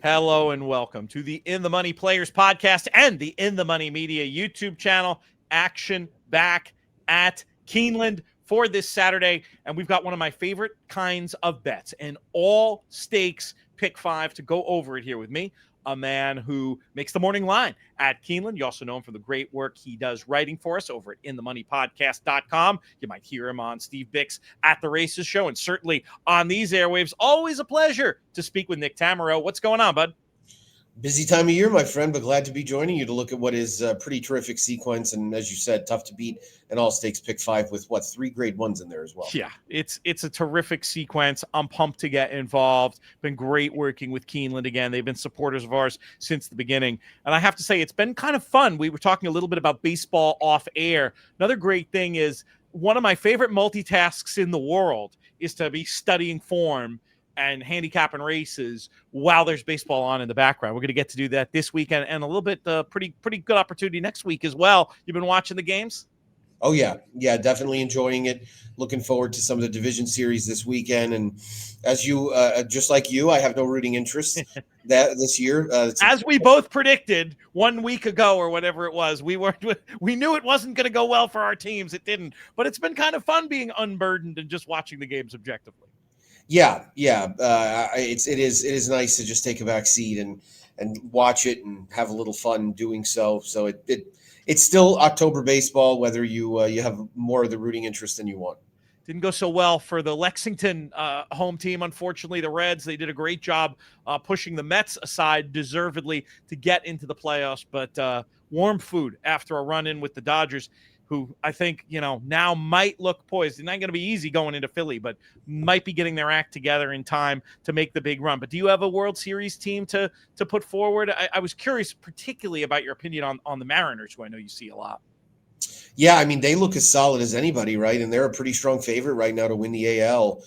Hello and welcome to the In the Money Players podcast and the In the Money Media YouTube channel. Action back at Keeneland for this Saturday. And we've got one of my favorite kinds of bets, an all stakes pick five to go over it here with me. A man who makes the morning line at Keeneland. You also know him for the great work he does writing for us over at inthemoneypodcast.com. You might hear him on Steve Bick's At the Races show and certainly on these airwaves. Always a pleasure to speak with Nick Tammaro. What's going on, bud? Busy time of year, my friend, but glad to be joining you to look at what is a pretty terrific sequence. And as you said, tough to beat an all-stakes pick five with, three grade ones in there as well. Yeah, it's a terrific sequence. I'm pumped to get involved. Been great working with Keeneland again. They've been supporters of ours since the beginning. And I have to say, it's been kind of fun. We were talking a little bit about baseball off air. Another great thing is one of my favorite multitasks in the world is to be studying form and handicapping races while there's baseball on in the background. We're going to get to do that this weekend and a little bit pretty good opportunity next week as well. You've been watching the games? Oh, yeah, definitely enjoying it. Looking forward to some of the division series this weekend. And as you, just like you, I have no rooting interest this year. As we both predicted 1 week ago or whatever it was, we knew it wasn't going to go well for our teams. It didn't, but it's been kind of fun being unburdened and just watching the games objectively. Yeah. It is nice to just take a back seat and watch it and have a little fun doing so. So it's still October baseball, whether you have more of the rooting interest than you want. Didn't go so well for the Lexington home team. Unfortunately, the Reds, they did a great job pushing the Mets aside deservedly to get into the playoffs. But warm food after a run-in with the Dodgers, who I think, now might look poised. It's not going to be easy going into Philly, but might be getting their act together in time to make the big run. But do you have a World Series team to put forward? I was curious particularly about your opinion on the Mariners, who I know you see a lot. Yeah, I mean, they look as solid as anybody, right? And they're a pretty strong favorite right now to win the AL.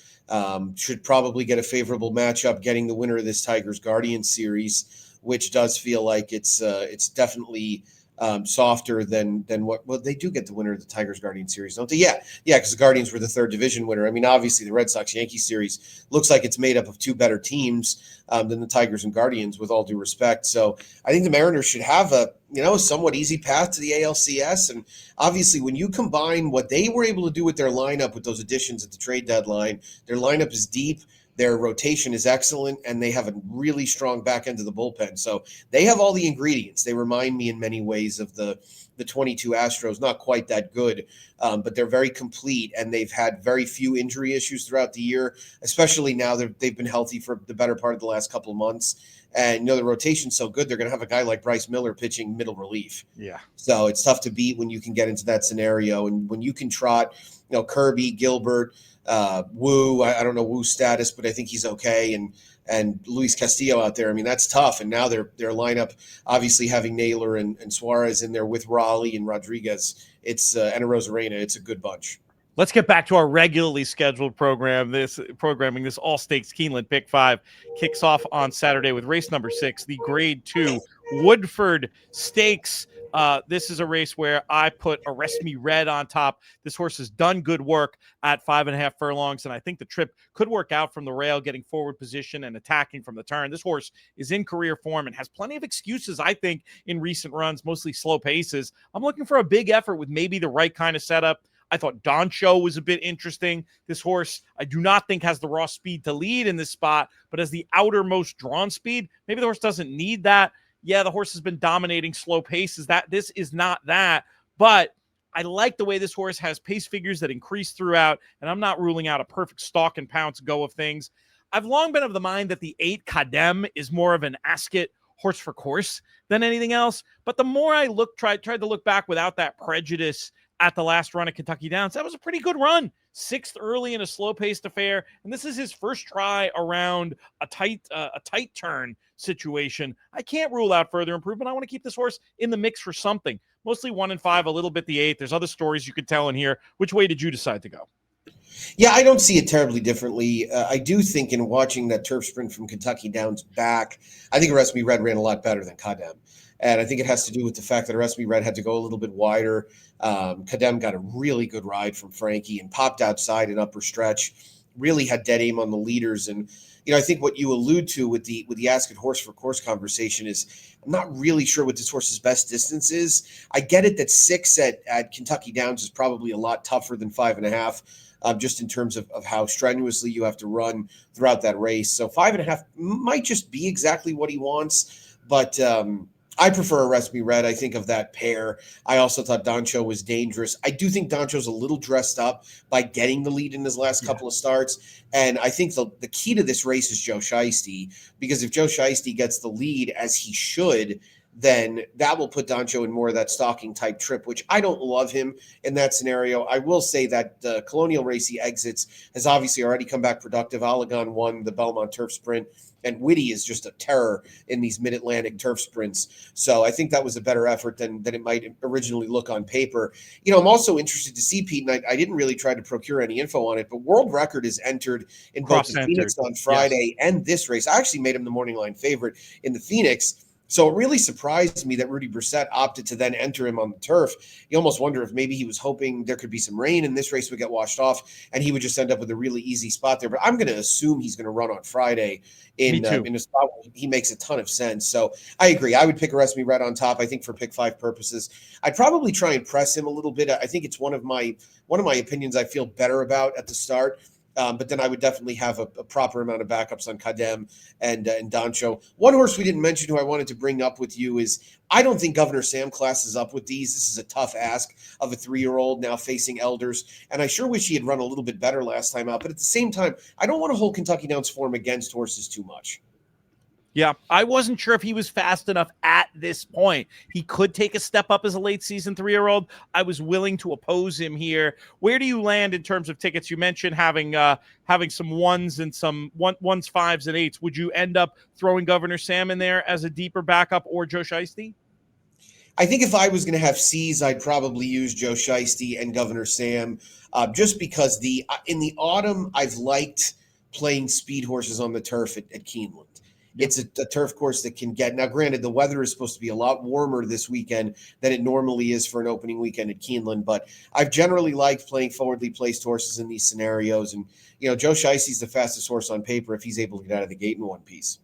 Should probably get a favorable matchup getting the winner of this Tigers-Guardians series, which does feel like it's definitely softer than what they do get the winner of the Tigers Guardians series, don't they? Yeah, because the Guardians were the third division winner. I mean, obviously the Red Sox Yankees series looks like it's made up of two better teams than the Tigers and Guardians, with all due respect. So I think the Mariners should have a somewhat easy path to the ALCS. And obviously, when you combine what they were able to do with their lineup with those additions at the trade deadline, their lineup is deep. Their rotation is excellent, and they have a really strong back end of the bullpen. So they have all the ingredients. They remind me in many ways of the 22 Astros, not quite that good, but they're very complete, and they've had very few injury issues throughout the year, especially now that they've been healthy for the better part of the last couple of months. And, the rotation's so good, they're going to have a guy like Bryce Miller pitching middle relief. Yeah. So it's tough to beat when you can get into that scenario. And when you can trot, Kirby, Gilbert, Wu, I don't know Wu's status, but I think he's okay. And Luis Castillo out there. I mean, that's tough. And now their lineup, obviously having Naylor and Suarez in there with Raleigh and Rodriguez, and Arozarena, it's a good bunch. Let's get back to our regularly scheduled programming. This all stakes Keeneland Pick 5 kicks off on Saturday with race number 6, the Grade 2 Woodford Stakes. This is a race where I put Arrest Me Red on top. This horse has done good work at 5.5 furlongs, and I think the trip could work out from the rail, getting forward position and attacking from the turn. This horse is in career form and has plenty of excuses, I think, in recent runs, mostly slow paces. I'm looking for a big effort with maybe the right kind of setup. I thought Don Show was a bit interesting. This horse, I do not think has the raw speed to lead in this spot, but as the outermost drawn speed, maybe the horse doesn't need that. Yeah, the horse has been dominating slow paces. This is not that, but I like the way this horse has pace figures that increase throughout, and I'm not ruling out a perfect stalk and pounce go of things. I've long been of the mind that the 8 Kadem is more of an Ascot horse for course than anything else, but the more I tried to look back without that prejudice at the last run at Kentucky Downs, that was a pretty good run. 6th early in a slow-paced affair, and this is his first try around a tight turn situation. I can't rule out further improvement. I want to keep this horse in the mix for something. Mostly 1 and 5, a little bit the 8. There's other stories you could tell in here. Which way did you decide to go? Yeah, I don't see it terribly differently. I do think in watching that turf sprint from Kentucky Downs back, I think Arrest Me Red ran a lot better than Kadem. And I think it has to do with the fact that Arrest Me Red had to go a little bit wider. Kadem got a really good ride from Frankie and popped outside an upper stretch, really had dead aim on the leaders. And, I think what you allude to with the ask it horse for course conversation is I'm not really sure what this horse's best distance is. I get it that 6 at Kentucky Downs is probably a lot tougher than 5.5. Just in terms of how strenuously you have to run throughout that race. So 5.5 might just be exactly what he wants, but I prefer Arrest Me Red. I think of that pair. I also thought Doncho was dangerous. I do think Doncho's a little dressed up by getting the lead in his last couple of starts. And I think the key to this race is Joe Shiesty, because if Joe Shiesty gets the lead, as he should, then that will put Doncho in more of that stalking type trip, which I don't love him in that scenario. I will say that the Colonial race he exits has obviously already come back productive. Allegan won the Belmont Turf Sprint, and Whitty is just a terror in these Mid-Atlantic turf sprints. So I think that was a better effort than it might originally look on paper. I'm also interested to see, Pete, and I didn't really try to procure any info on it, but World Record is entered in both the Phoenix on Friday and this race. I actually made him the morning line favorite in the Phoenix. So it really surprised me that Rudy Brissett opted to then enter him on the turf. You almost wonder if maybe he was hoping there could be some rain and this race would get washed off and he would just end up with a really easy spot there. But I'm going to assume he's going to run on Friday in a spot where he makes a ton of sense. So I agree. I would pick Arrest Me Red on top. I think for pick 5 purposes, I'd probably try and press him a little bit. I think it's one of my opinions I feel better about at the start. But then I would definitely have a proper amount of backups on Kadem and Doncho. One horse we didn't mention who I wanted to bring up with you is I don't think Governor Sam classes up with these. This is a tough ask of a 3-year-old now facing elders. And I sure wish he had run a little bit better last time out. But at the same time, I don't want to hold Kentucky Downs form against horses too much. Yeah, I wasn't sure if he was fast enough at this point. He could take a step up as a late season 3-year-old. I was willing to oppose him here. Where do you land in terms of tickets? You mentioned having some ones and some ones, 5s, and 8s. Would you end up throwing Governor Sam in there as a deeper backup or Joe Shiesty? I think if I was going to have C's, I'd probably use Joe Shiesty and Governor Sam, just because in the autumn I've liked playing speed horses on the turf at Keeneland. It's a turf course that can get – now, granted, the weather is supposed to be a lot warmer this weekend than it normally is for an opening weekend at Keeneland, but I've generally liked playing forwardly placed horses in these scenarios. And, Joe Shiesty's the fastest horse on paper if he's able to get out of the gate in one piece.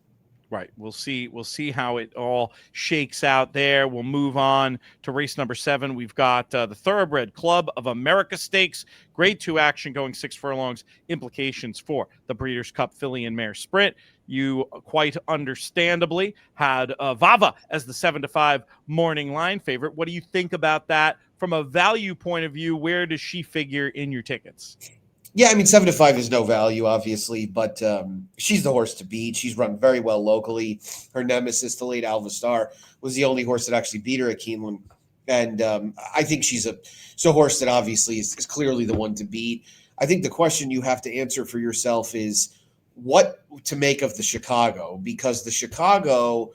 Right. We'll see how it all shakes out there. We'll move on to race number 7. We've got the Thoroughbred Club of America Stakes. Grade 2 action going 6 furlongs. Implications for the Breeders' Cup Filly and Mare Sprint. You quite understandably had Vava as the 7-5 morning line favorite. What do you think about that from a value point of view? Where does she figure in your tickets? Yeah, I mean, 7-5 is no value, obviously, but she's the horse to beat. She's run very well locally. Her nemesis, the late Alva Star, was the only horse that actually beat her at Keeneland. And I think she's a horse that obviously is clearly the one to beat. I think the question you have to answer for yourself is what to make of the Chicago, because the Chicago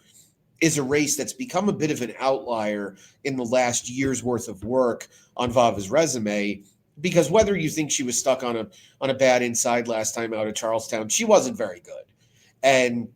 is a race that's become a bit of an outlier in the last year's worth of work on Vava's resume. Because whether you think she was stuck on a bad inside last time out at Charlestown, she wasn't very good. And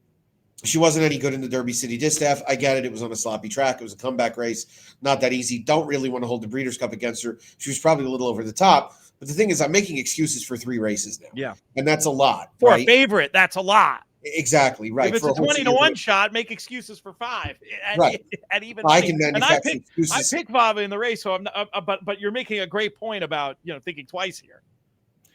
she wasn't any good in the Derby City Distaff. I get it. It was on a sloppy track. It was a comeback race. Not that easy. Don't really want to hold the Breeders' Cup against her. She was probably a little over the top. But the thing is, I'm making excuses for 3 races now. Yeah. And that's a lot. For right? A favorite, that's a lot. Exactly, right. If it's for a 20-1 shot, make excuses for 5. Right. And even I can manufacture excuses. I pick Vava in the race, so I'm not, but you're making a great point about thinking twice here.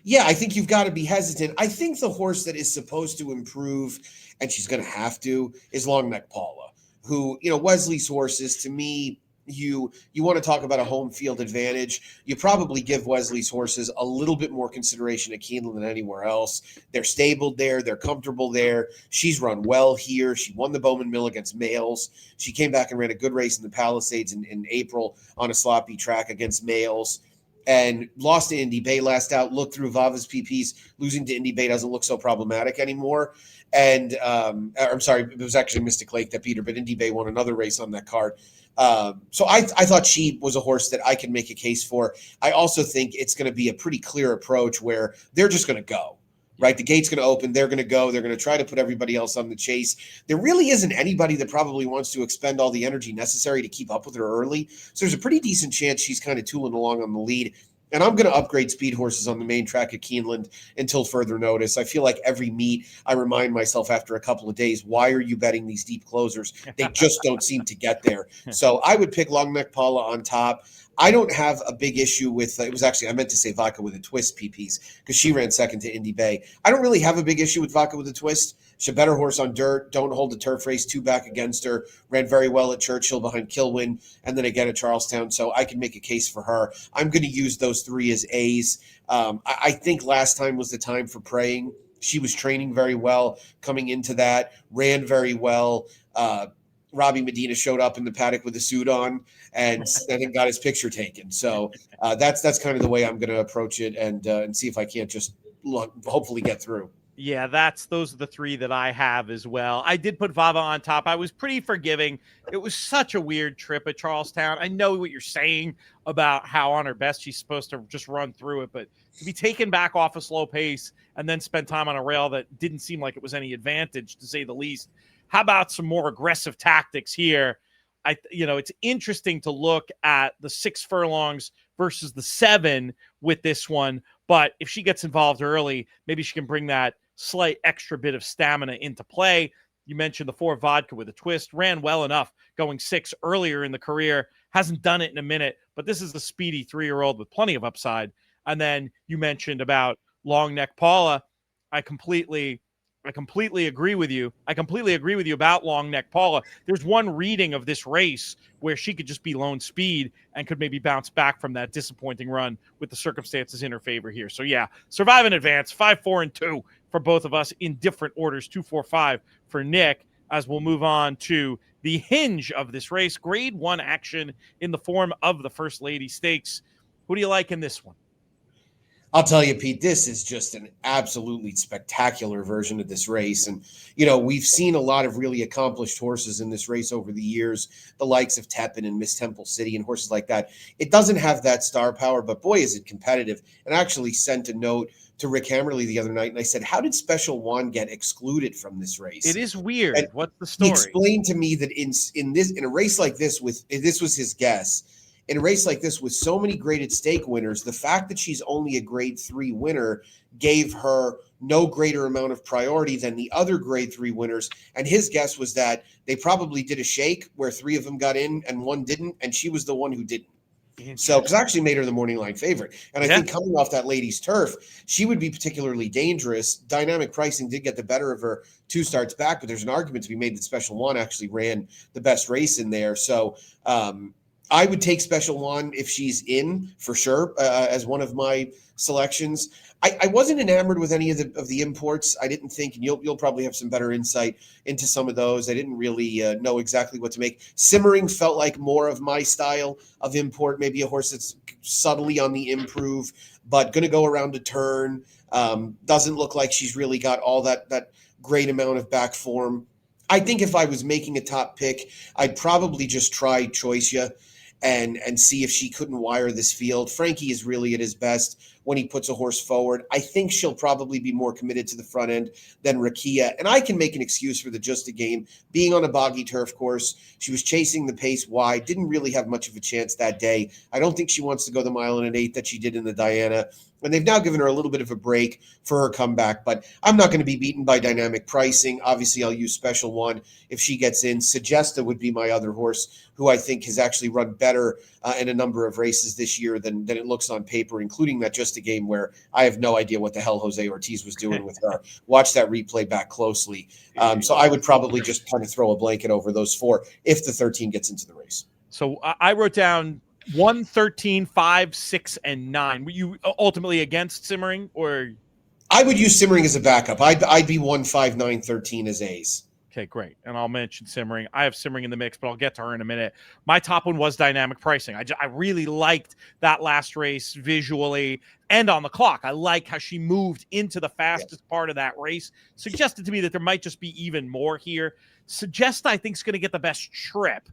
Yeah, I think you've got to be hesitant. I think the horse that is supposed to improve, and she's going to have to, is Long Neck Paula, who, Wesley's horses, to me, you want to talk about a home field advantage. You probably give Wesley's horses a little bit more consideration at Keeneland than anywhere else. They're stabled there. They're comfortable there. She's run well here. She won the Bowman Mill against males. She came back and ran a good race in the Palisades in April on a sloppy track against males. And lost to Indy Bay last out. Look through Vava's PPs. Losing to Indy Bay doesn't look so problematic anymore. And I'm sorry, it was actually Mystic Lake that beat her, but Indy Bay won another race on that card. So I thought she was a horse that I can make a case for. I also think it's going to be a pretty clear approach where they're just going to go. Right, the gate's going to open. They're going to go. They're going to try to put everybody else on the chase. There really isn't anybody that probably wants to expend all the energy necessary to keep up with her early. So there's a pretty decent chance she's kind of tooling along on the lead. And I'm going to upgrade speed horses on the main track at Keeneland until further notice. I feel like every meet, I remind myself after a couple of days, why are you betting these deep closers? They just don't seem to get there. So I would pick Long Neck Paula on top. I don't have a big issue with it was actually I meant to say Vodka with a Twist PPs because she ran second to Indy Bay. I don't really have a big issue with Vodka with a Twist. She's a better horse on dirt. Don't hold the turf race, 2 back against her. Ran very well at Churchill behind Kilwin and then again at Charlestown. So I can make a case for her. I'm going to use those 3 as A's. I think last time was the time for Praying. She was training very well coming into that, ran very well. Robbie Medina showed up in the paddock with a suit on and then got his picture taken. So that's kind of the way I'm going to approach it and see if I can't just hopefully get through. Yeah, those are the 3 that I have as well. I did put Vava on top. I was pretty forgiving. It was such a weird trip at Charlestown. I know what you're saying about how on her best she's supposed to just run through it, but to be taken back off a slow pace and then spend time on a rail that didn't seem like it was any advantage, to say the least. How about some more aggressive tactics here? It's interesting to look at the 6 furlongs versus the 7 with this one, but if she gets involved early, maybe she can bring that slight extra bit of stamina into play. You mentioned the 4 Vodka with a Twist, ran well enough going 6 earlier in the career, hasn't done it in a minute, but this is the speedy 3-year-old with plenty of upside. And then you mentioned about Long Neck Paula. I completely agree with you. I completely agree with you about Long Neck Paula. There's one reading of this race where she could just be lone speed and could maybe bounce back from that disappointing run with the circumstances in her favor here. So yeah, Survive and Advance, 5, 4, and 2 for both of us in different orders, 2, 4, 5 for Nick, as we'll move on to the hinge of this race, grade 1 action in the form of the First Lady Stakes. Who do you like in this one? I'll tell you, Pete, this is just an absolutely spectacular version of this race. And, we've seen a lot of really accomplished horses in this race over the years, the likes of Tepin and Miss Temple City and horses like that. It doesn't have that star power, but boy, is it competitive. And I actually sent a note to Rick Hammerly the other night, and I said, how did Special One get excluded from this race? It is weird. And what's the story? He explained to me that in a race like this, this was his guess, in a race like this with so many graded stake winners, the fact that she's only a grade 3 winner gave her no greater amount of priority than the other grade 3 winners. And his guess was that they probably did a shake where 3 of them got in and 1 didn't, and she was the one who didn't. So, because I actually made her the morning line favorite. And I think coming off that lady's turf, she would be particularly dangerous. Dynamic pricing did get the better of her 2 starts back, but there's an argument to be made that Special One actually ran the best race in there. So, I would take Special One if she's in for sure as one of my selections. I wasn't enamored with any of the imports. I didn't think, and you'll probably have some better insight into some of those. I didn't really know exactly what to make. Simmering felt like more of my style of import, maybe a horse that's subtly on the improve, but going to go around a turn. Doesn't look like she's really got all that great amount of back form. I think if I was making a top pick, I'd probably just try Choicia and see if she couldn't wire this field. Frankie is really at his best when he puts a horse forward. I think she'll probably be more committed to the front end than Rakia. And I can make an excuse for the Just a Game. Being on a boggy turf course, she was chasing the pace wide, didn't really have much of a chance that day. I don't think she wants to go the 1.8 that she did in the Diana. And they've now given her a little bit of a break for her comeback, but I'm not going to be beaten by dynamic pricing. Obviously, I'll use Special One if she gets in. Sagesta would be my other horse, who I think has actually run better in a number of races this year than it looks on paper, including that Just a Game where I have no idea what the hell Jose Ortiz was doing with her. Watch that replay back closely. So I would probably just kind of throw a blanket over those 4 if the 13 gets into the race. So I wrote down 1, 13, 5, 6, and 9. Were you ultimately against Simmering, or? I would use Simmering as a backup. I'd be 1, 5, 9, 13 as A's. Okay, great. And I'll mention Simmering. I have Simmering in the mix, but I'll get to her in a minute. My top one was dynamic pricing. I really liked that last race visually and on the clock. I like how she moved into the fastest part of that race. Suggested to me that there might just be even more here. Sagesta, I think, is going to get the best trip.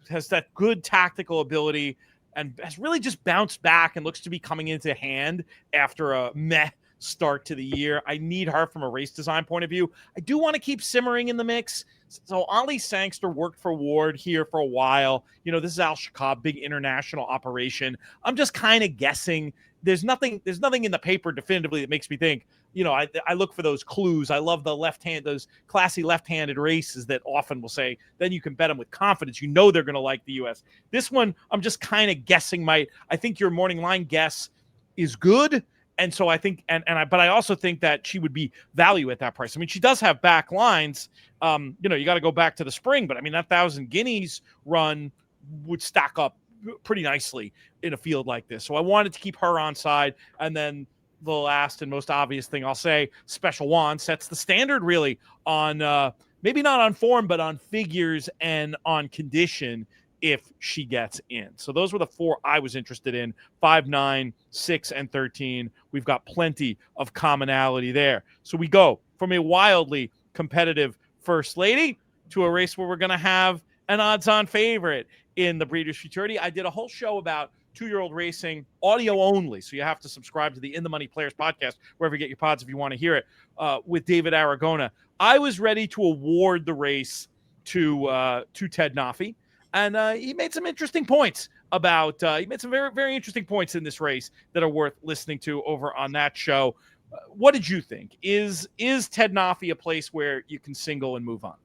Has that good tactical ability and has really just bounced back and looks to be coming into hand after a meh start to the year. I need her from a race design point of view. I do want to keep Simmering in the mix. So Ali Sangster worked for Ward here for a while. This is Al Shakab, big international operation. I'm just kind of guessing there's nothing in the paper definitively that makes me think, I look for those clues. I love those classy left-handed races that often will say, then you can bet them with confidence. They're going to like the U.S. This one, I'm just kind of guessing. I think your morning line guess is good. And so I think, but I also think that she would be value at that price. I mean, she does have back lines. You got to go back to the spring, but I mean, that 1,000 guineas run would stack up pretty nicely in a field like this. So I wanted to keep her on side. And then the last and most obvious thing I'll say, Special Wand sets the standard really on, maybe not on form, but on figures and on condition if she gets in. So those were the 4 I was interested in: 5, 9, 6, and 13. We've got plenty of commonality there. So we go from a wildly competitive First Lady to a race where we're going to have an odds-on favorite in the Breeders' Futurity. I did a whole show about 2-year-old racing, audio only. So you have to subscribe to the In the Money Players podcast, wherever you get your pods if you want to hear it, with David Aragona. I was ready to award the race to Ted Nafi. And he made some interesting points he made some very, very interesting points in this race that are worth listening to over on that show. What did you think? Is Ted Nafi a place where you can single and move on?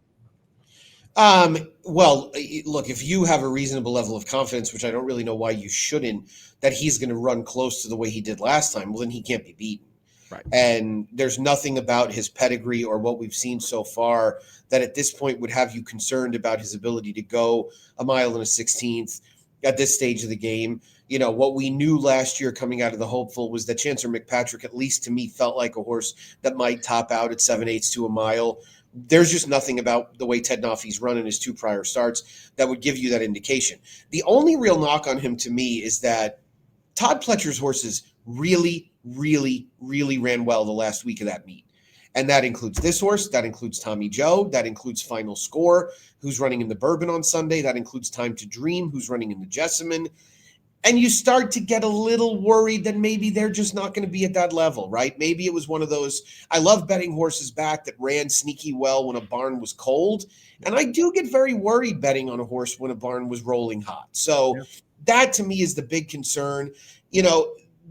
Well, look, if you have a reasonable level of confidence, which I don't really know why you shouldn't, that he's going to run close to the way he did last time, well, then he can't be beaten. Right. And there's nothing about his pedigree or what we've seen so far that at this point would have you concerned about his ability to go a mile and a 16th at this stage of the game. What we knew last year coming out of the Hopeful was that Chancer McPatrick, at least to me, felt like a horse that might top out at 7/8 to a mile. There's just nothing about the way Ted Nafi's run in his 2 prior starts that would give you that indication. The only real knock on him to me is that Todd Pletcher's horses really, really, really ran well the last week of that meet. And that includes this horse, that includes Tommy Joe, that includes Final Score, who's running in the Bourbon on Sunday, that includes Time to Dream, who's running in the Jessamine. And you start to get a little worried that maybe they're just not going to be at that level, right? Maybe it was one of those, I love betting horses back that ran sneaky well when a barn was cold. And I do get very worried betting on a horse when a barn was rolling hot. So that to me is the big concern. Then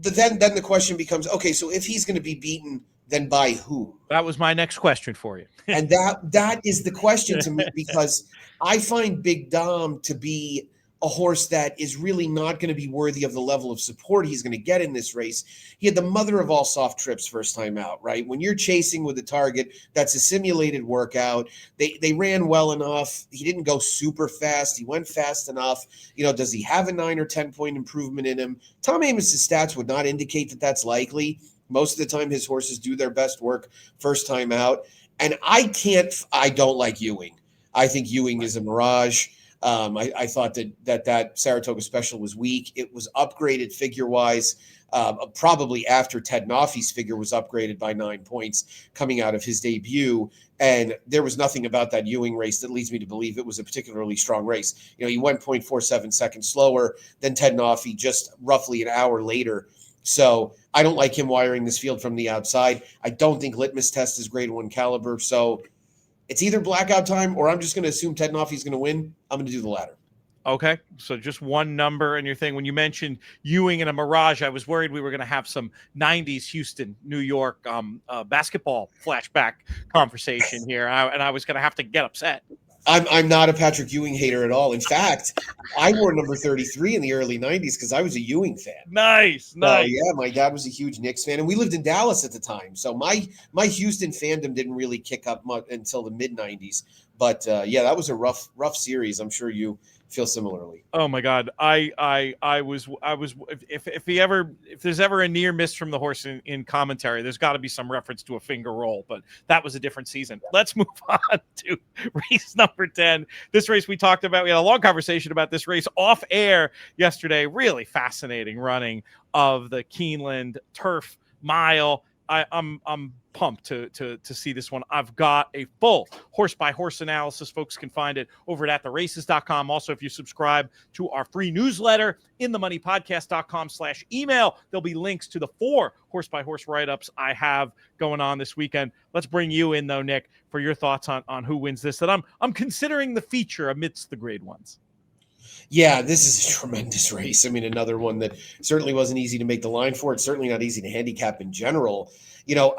the question becomes, okay, so if he's going to be beaten, then by whom? That was my next question for you. And that is the question to me, because I find Big Dom to be a horse that is really not going to be worthy of the level of support he's going to get in this race. He had the mother of all soft trips first time out, right? When you're chasing with a target, that's a simulated workout. They ran well enough. He didn't go super fast. He went fast enough. Does he have a 9 or 10 point improvement in him? Tom Amos's stats would not indicate that that's likely. Most of the time, his horses do their best work first time out. And I don't like Ewing. I think Ewing is a mirage. I thought that Saratoga Special was weak. It was upgraded figure-wise, probably after Ted Nafi's figure was upgraded by 9 points coming out of his debut. And there was nothing about that Ewing race that leads me to believe it was a particularly strong race. He went 0.47 seconds slower than Ted Nafi just roughly an hour later. So I don't like him wiring this field from the outside. I don't think Litmus Test is grade 1 caliber. So it's either blackout time or I'm just going to assume Ted Nafi's going to win. I'm going to do the latter. Okay, so just one number in your thing. When you mentioned Ewing and a mirage, I was worried we were going to have some 90s Houston, New York basketball flashback conversation here, and I was going to have to get upset. I'm not a Patrick Ewing hater at all. In fact, I wore number 33 in the early 90s because I was a Ewing fan. Nice. Yeah, my dad was a huge Knicks fan, and we lived in Dallas at the time. So my Houston fandom didn't really kick up much until the mid 90s. But yeah, that was a rough series. I'm sure you feel similarly. Oh my God, I was if there's ever a near miss from the horse in commentary, there's got to be some reference to a finger roll, but that was a different season. Let's move on to race number 10. This race we talked about. We had a long conversation about this race off air yesterday. Really fascinating running of the Keeneland Turf Mile. I'm pumped to see this one. I've got a full horse by horse analysis. Folks can find it over at theraces.com. Also, if you subscribe to our free newsletter, inthemoneypodcast.com/email, there'll be links to the 4 horse by horse write-ups I have going on this weekend. Let's bring you in though, Nick, for your thoughts on who wins this, that I'm considering the feature amidst the grade ones. Yeah, this is a tremendous race. I mean, another one that certainly wasn't easy to make the line for. It's certainly not easy to handicap in general.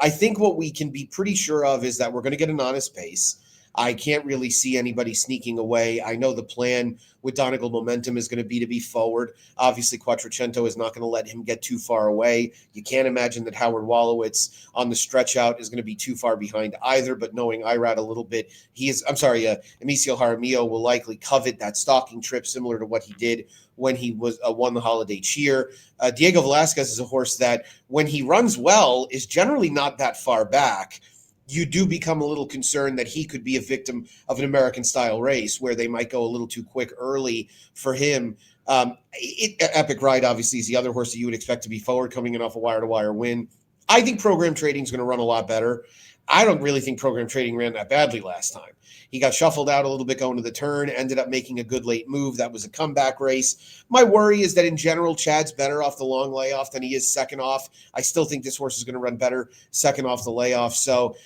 I think what we can be pretty sure of is that we're going to get an honest pace. I can't really see anybody sneaking away. I know the plan with Donegal Momentum is going to be forward. Obviously, Quattrocento is not going to let him get too far away. You can't imagine that Howard Wolowitz on the stretch out is going to be too far behind either. But knowing Irad a little bit, Amicio Jaramillo will likely covet that stalking trip, similar to what he did when he was won the Holiday Cheer. Diego Velasquez is a horse that, when he runs well, is generally not that far back. You do become a little concerned that he could be a victim of an American style race where they might go a little too quick early for him. Epic Ride obviously is the other horse that you would expect to be forward, coming in off a wire to wire win. I think Program Trading is going to run a lot better. I don't really think Program Trading ran that badly last time. He got shuffled out a little bit going to the turn, ended up making a good late move. That was a comeback race. My worry is that in general, Chad's better off the long layoff than he is second off. I still think this horse is going to run better second off the layoff. So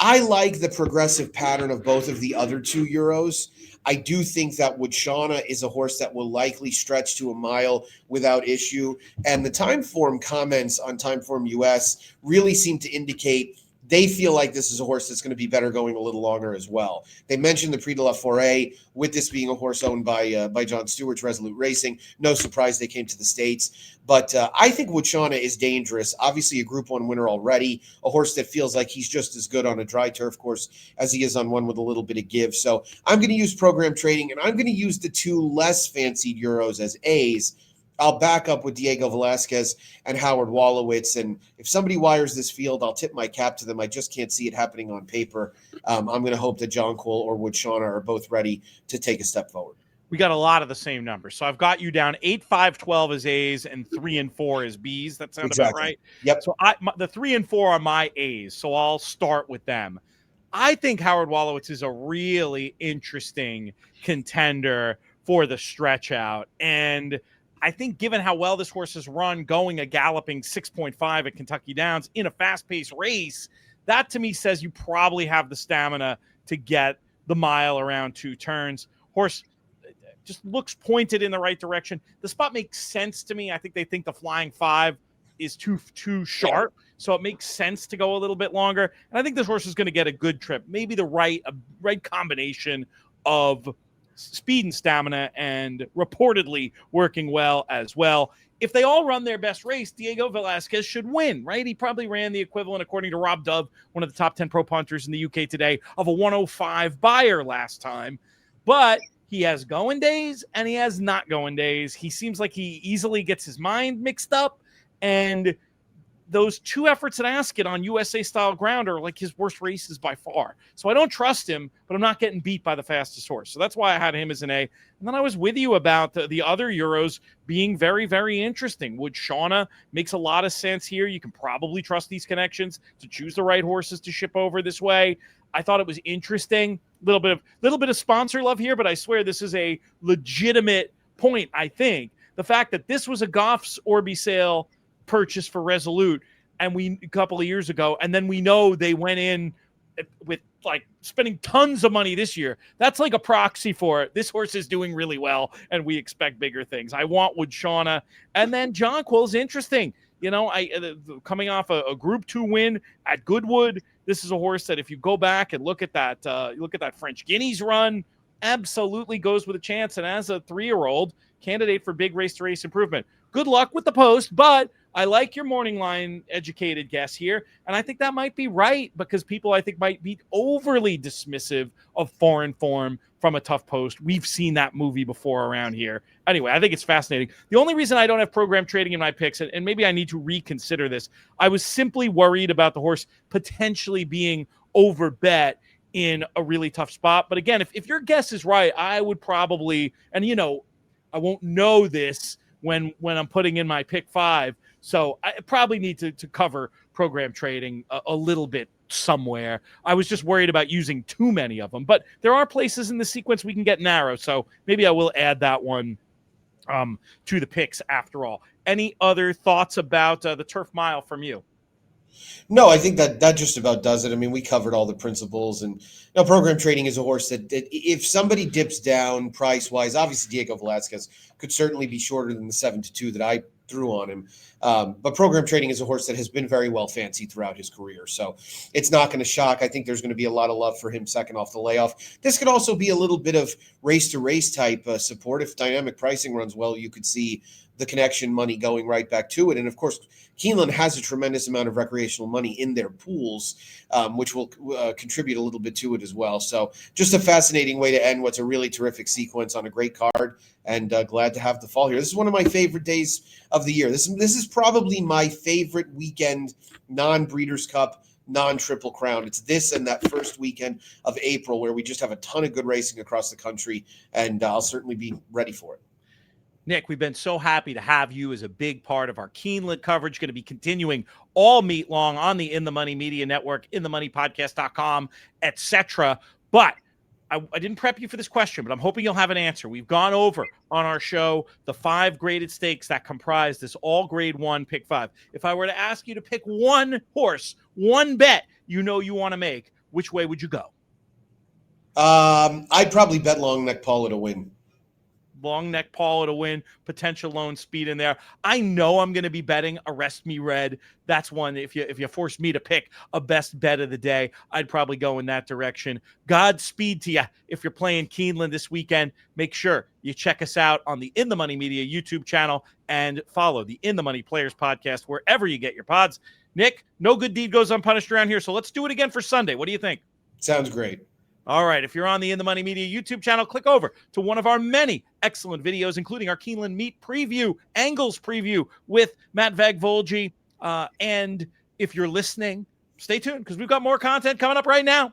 I like the progressive pattern of both of the other 2 Euros. I do think that Woodshana is a horse that will likely stretch to a mile without issue. And the Timeform comments on Timeform US really seem to indicate they feel like this is a horse that's going to be better going a little longer as well. They mentioned the Prix de la Forêt, with this being a horse owned by John Stewart's Resolute Racing. No surprise they came to the States. But I think Woodshana is dangerous. Obviously a Group 1 winner already, a horse that feels like he's just as good on a dry turf course as he is on one with a little bit of give. So I'm going to use Program Trading, and I'm going to use the 2 less fancied Euros as A's. I'll back up with Diego Velasquez and Howard Wolowitz. And if somebody wires this field, I'll tip my cap to them. I just can't see it happening on paper. I'm going to hope that John Cole or Woodshana are both ready to take a step forward. We got a lot of the same numbers. So I've got you down 8, 5, 12 as A's and 3 and 4 as B's. That sounds about right. Yep. So the 3 and 4 are my A's. So I'll start with them. I think Howard Wolowitz is a really interesting contender for the stretch out. And I think given how well this horse has run, going a galloping 6.5 at Kentucky Downs in a fast-paced race, that to me says you probably have the stamina to get the mile around 2 turns. Horse just looks pointed in the right direction. The spot makes sense to me. I think they think the flying 5 is too sharp, so it makes sense to go a little bit longer. And I think this horse is going to get a good trip, maybe the right combination of speed and stamina, and reportedly working well as well. If they all run their best race, Diego Velasquez should win, right? He probably ran the equivalent, according to Rob Dove, one of the top 10 pro punters in the UK today, of a 105 buyer last time. But he has going days and he has not going days. He seems like he easily gets his mind mixed up, and those 2 efforts at Ascot on USA style ground are like his worst races by far. So I don't trust him, but I'm not getting beat by the fastest horse. So that's why I had him as an A. And then I was with you about the other Euros being very, very interesting. Woodshana makes a lot of sense here. You can probably trust these connections to choose the right horses to ship over this way. I thought it was interesting. Little bit of sponsor love here, but I swear this is a legitimate point. I think the fact that this was a Goff's Orbisale purchase for Resolute, and a couple of years ago, and then we know they went in with like spending tons of money this year. That's like a proxy for it. This horse is doing really well, and we expect bigger things. I want Woodshana, and then John Quill's interesting. Coming off a Group 2 win at Goodwood, this is a horse that if you go back and look at that French Guineas run, absolutely goes with a chance. And as a 3-year-old, candidate for big race-to-race improvement. Good luck with the post, but I like your morning line educated guess here, and I think that might be right because people, I think, might be overly dismissive of foreign form from a tough post. We've seen that movie before around here. Anyway, I think it's fascinating. The only reason I don't have Program Trading in my picks, and maybe I need to reconsider this, I was simply worried about the horse potentially being overbet in a really tough spot. But again, if your guess is right, I would probably, and I won't know this when I'm putting in my pick 5. So I probably need to cover Program Trading a little bit somewhere. I was just worried about using too many of them, but there are places in the sequence we can get narrow. So maybe I will add that one to the picks after all. Any other thoughts about the Turf Mile from you? No, I think that just about does it. I mean, we covered all the principles, and program trading is a horse that if somebody dips down price wise, obviously Diego Velasquez could certainly be shorter than the 7-2 that I threw on him. But program trading is a horse that has been very well fancied throughout his career, so it's not going to shock. I think there's going to be a lot of love for him second off the layoff. This could also be a little bit of race to race type support. If dynamic pricing runs well, you could see the connection money going right back to it, and of course Keeneland has a tremendous amount of recreational money in their pools, which will contribute a little bit to it as well. So just a fascinating way to end what's a really terrific sequence on a great card, and glad to have the fall here. This is one of my favorite days of the year. This is probably my favorite weekend, non-Breeders' Cup, non-Triple Crown. It's this and that first weekend of April where we just have a ton of good racing across the country, and I'll certainly be ready for it. Nick, we've been so happy to have you as a big part of our Keeneland coverage. Going to be continuing all meet long on the In the Money Media Network, inthemoneypodcast.com, etc. But I didn't prep you for this question, but I'm hoping you'll have an answer. We've gone over on our show the 5 graded stakes that comprise this all grade 1 pick 5. If I were to ask you to pick one horse, one bet you want to make, which way would you go? I'd probably bet Long Neck Paula to win. Long Neck Paula to win, potential lone speed in there. I know I'm going to be betting Arrest Me Red. That's one. If you force me to pick a best bet of the day, I'd probably go in that direction. Godspeed to you. If you're playing Keeneland this weekend, make sure you check us out on the In the Money Media YouTube channel and follow the In the Money Players podcast wherever you get your pods. Nick, no good deed goes unpunished around here, so let's do it again for Sunday. What do you think? Sounds great. All right, if you're on the In the Money Media YouTube channel, click over to one of our many excellent videos, including our Keeneland Meet preview, Angles preview with Matt Vagvolji. And if you're listening, stay tuned because we've got more content coming up right now.